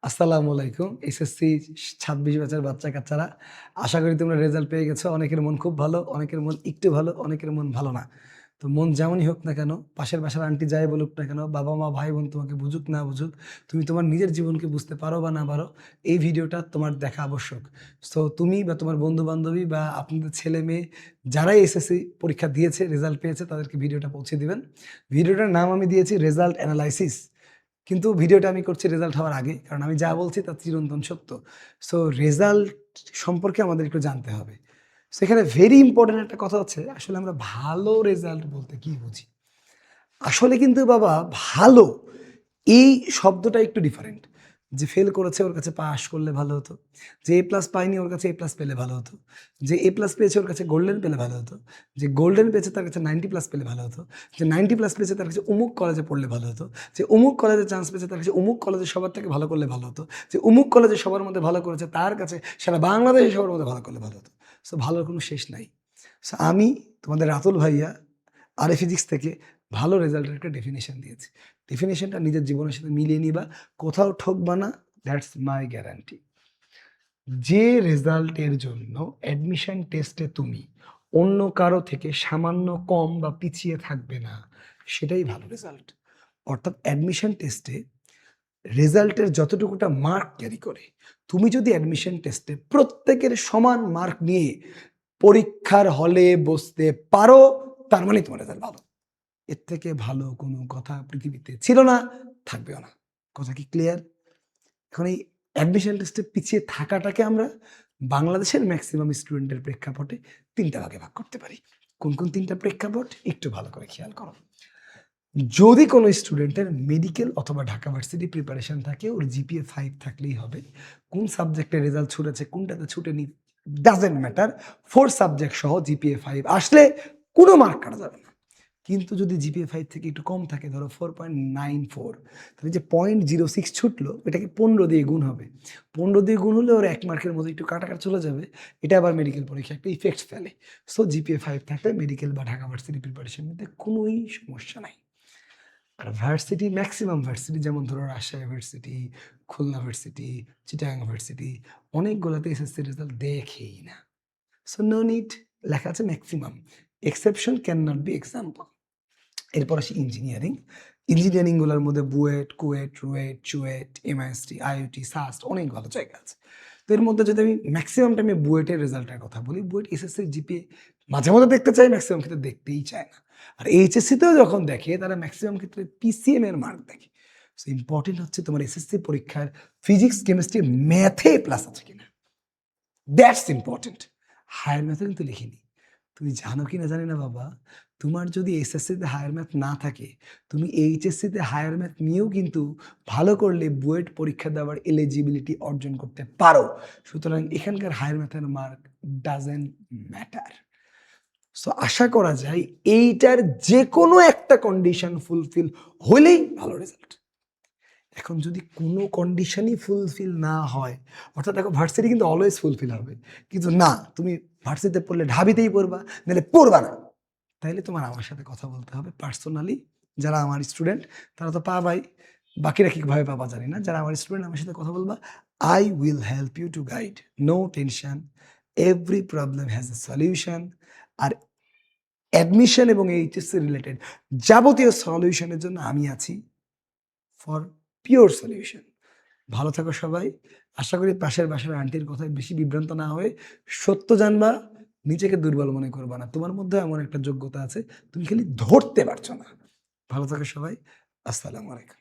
আসসালামু আলাইকুম। এসএসসি ২৬ ব্যাচের বাচ্চা-কাচ্চারা। আশা করি তোমরা রেজাল্ট পেয়ে গেছো। অনেকের মন খুব ভালো, অনেকের মন একটু ভালো, অনেকের মন ভালো না। তো মন যেমনই হোক না কেন, পাশের বাসার আন্টি যাই বলুক না কেন, বাবা-মা, ভাই-বোন তোমাকে বুঝুক না বুঝুক, তুমি তোমার নিজের জীবনকে বুঝতে পারো বা না পারো, এই ভিডিওটা তোমার দেখা আবশ্যক। সো তুমি বা তোমার বন্ধু-বান্ধবী বা আপনাদের ছেলে-মেয়ে যারাই এসএসসি পরীক্ষা দিয়েছে, রেজাল্ট পেয়েছে তাদেরকে ভিডিওটা পৌঁছে দিবেন। ভিডিওটার নাম আমি দিয়েছি রেজাল্ট এনালাইসিস। কিন্তু ভিডিওটা আমি করছি রেজাল্ট হওয়ার আগে। কারণ আমি যা বলছি তা চিরন্তন সত্য। সো রেজাল্ট সম্পর্কে আমাদের একটু জানতে হবে। সেখানে ভেরি ইম্পোর্টেন্ট একটা কথা হচ্ছে আসলে আমরা ভালো রেজাল্ট বলতে কি বুঝি? আসলে কিন্তু বাবা ভালো এই শব্দটা একটু ডিফারেন্ট। যে ফেল করেছে ওর কাছে পাস করলে ভালো হতো। যে এ প্লাস পায়নি ওর কাছে এ প্লাস পেলে ভালো হতো। যে এ প্লাস পেয়েছে ওর কাছে গোল্ডেন পেলে ভালো হতো। যে গোল্ডেন পেয়েছে তার কাছে 90 প্লাস পেলে ভালো হতো। যে 90 প্লাস পেয়েছে তার কাছে অমুক কলেজে পড়লে ভালো হতো। যে অমুক কলেজে চান্স পেয়েছে তার কাছে অমুক কলেজে সবার থেকে ভালো করলে ভালো হতো। যে অমুক কলেজে সবার মধ্যে ভালো করেছে তার কাছে সারা বাংলাদেশে সবার মধ্যে ভালো করলে ভালো হতো। সো ভালোর কোনো শেষ নাই। সো আমি তোমাদের রাতুল ভাইয়া আরএ ফিজিক্স থেকে ভালো রেজাল্টের একটা ডেফিনিশন দিয়েছি। ডেফিনিশনটা নিজের জীবনের সাথে মিলিয়ে নিবা, কোথাও ঠকবা না, দ্যাটস মাই গ্যারান্টি। যে রেজাল্টের জন্য অ্যাডমিশন টেস্টে তুমি অন্য কারো থেকে সামান্য কম বা পিছিয়ে থাকবে না, সেটাই ভালো রেজাল্ট। অর্থাৎ অ্যাডমিশন টেস্টে রেজাল্টের যতটুকুটা মার্ক ক্যারি করে, তুমি যদি অ্যাডমিশন টেস্টে প্রত্যেকের সমান মার্ক নিয়ে পরীক্ষার হলে বসতে পারো, তার মানে তোমার রেজাল্ট ভালো। এর থেকে ভালো কোনো কথা পৃথিবীতে ছিল না, থাকবেও না। কথা কি ক্লিয়ার? এখন এই অ্যাডমিশন টেস্টে পিছিয়ে থাকাটাকে আমরা বাংলাদেশের ম্যাক্সিমাম স্টুডেন্টের প্রেক্ষাপটে ৩ টা ভাগে ভাগ করতে পারি। কোন, কোন ৩ টা প্রেক্ষাপট? একটু ভালো করে খেয়াল করো। যদি কোনো স্টুডেন্টের মেডিকেল অথবা ঢাকা ভার্সিটি প্রিপারেশন থাকে, ওর জিপিএ 5 থাকলেই হবে। কোন সাবজেক্টে রেজাল্ট ছুটেছে, কোনটাতে ছুটেনি, ডাজন্ট ম্যাটার। 4 সাবজেক্ট সহ জিপিএ 5 আসলে কোনো মার্ক কাটা যাবে না। কিন্তু যদি জিপিএ 5 থেকে একটু কম থাকে, ধরো 4.94, তাহলে যে 0.06 ছুটলো এটাকে 15 দিয়ে গুণ হবে। 15 দিয়ে গুণ হলে ওর 1 মার্কের মধ্যে একটু কাটা চলে যাবে। এটা আবার মেডিকেল পরীক্ষায় একটা ইফেক্ট ফেলে। সো জিপিএ 5 থাকলে মেডিকেল বা ঢাকা ভার্সিটি প্রিপারেশন নিতে কোনোই সমস্যা নাই। আর ভার্সিটি, ম্যাক্সিমাম ভার্সিটি যেমন ধরো Rajshahi varsity, Khulna varsity, Chittagong varsity, অনেকগুলোতে এসএসসি রেজাল্ট দেখেই না। সো নো নিড, লেখা আছে maximum. Exception can not be example. এরপর আসি ইঞ্জিনিয়ারিং। ইঞ্জিনিয়ারিংগুলোর মধ্যে BUET, KUET, RUET, CUET, MIST, IUT, SUST অনেক ভালো জায়গা আছে। তো এর মধ্যে যদি আমি ম্যাক্সিমাম টাইমে বুয়েটের রেজাল্টের কথা বলি, বুয়েট এসএসসির জিপিএ মাঝে মধ্যে দেখতে চায়, ম্যাক্সিমাম ক্ষেত্রে দেখতেই চায় না। আর এইচএসসিতেও যখন দেখে তারা ম্যাক্সিমাম ক্ষেত্রে পিসিএম এর মার্ক দেখে। সো ইম্পর্টেন্ট হচ্ছে তোমার এসএসসি পরীক্ষার ফিজিক্স, কেমিস্ট্রি, ম্যাথে প্লাস আছে কিনা। That's important. হায়ার ম্যাথে কিন্তু লিখিনি। তুমি জানো কিনা জানি না বাবা, তোমার যদি এসএসসিতে হায়ার ম্যাথ না থাকে, তুমি এইচএসসিতে হায়ার ম্যাথ নিয়েও কিন্তু ভালো করলে বুয়েট পরীক্ষা দেওয়ার এলিজিবিলিটি অর্জন করতে পারো। সুতরাং এখানকার হায়ার ম্যাথের মার্ক ডাজন্ট ম্যাটার। সো আশা করা যায় এইটার যেকোনো একটা কন্ডিশন ফুলফিল হলেই ভালো রেজাল্ট। এখন যদি কোনো কন্ডিশনই ফুলফিল না হয়, অর্থাৎ দেখো ভার্সিটি কিন্তু অলওয়েজ ফুলফিল হবে, কিন্তু না তুমি ভার্সিটিতে পড়লে ঢাবিতেই পড়বা, নাহলে পড়বা না, তাইলে তোমার আমার সাথে কথা বলতে হবে পার্সোনালি। যারা আমার স্টুডেন্ট তারা তো পাবাই, বাকিরা কীভাবে পাবা জানি না। যারা আমার স্টুডেন্ট আমার সাথে কথা বলবা, I will help you to guide, no tension, every problem has a solution. আর অ্যাডমিশন এবং এইচএসসি রিলেটেড যাবতীয় সলিউশনের জন্য আমি আছি, ফর পিওর সলিউশন। ভালো থাকো সবাই। আশা করি পাশের বাসার আন্টির কথায় বেশি বিভ্রান্ত না হয়ে সত্য জানবা, নিজেকে দুর্বল মনে করবা না। তোমার মধ্যে এমন একটা যোগ্যতা আছে, তুমি খালি ধরতে পারছো না। ভালো থাকো সবাই। আসসালামু আলাইকুম।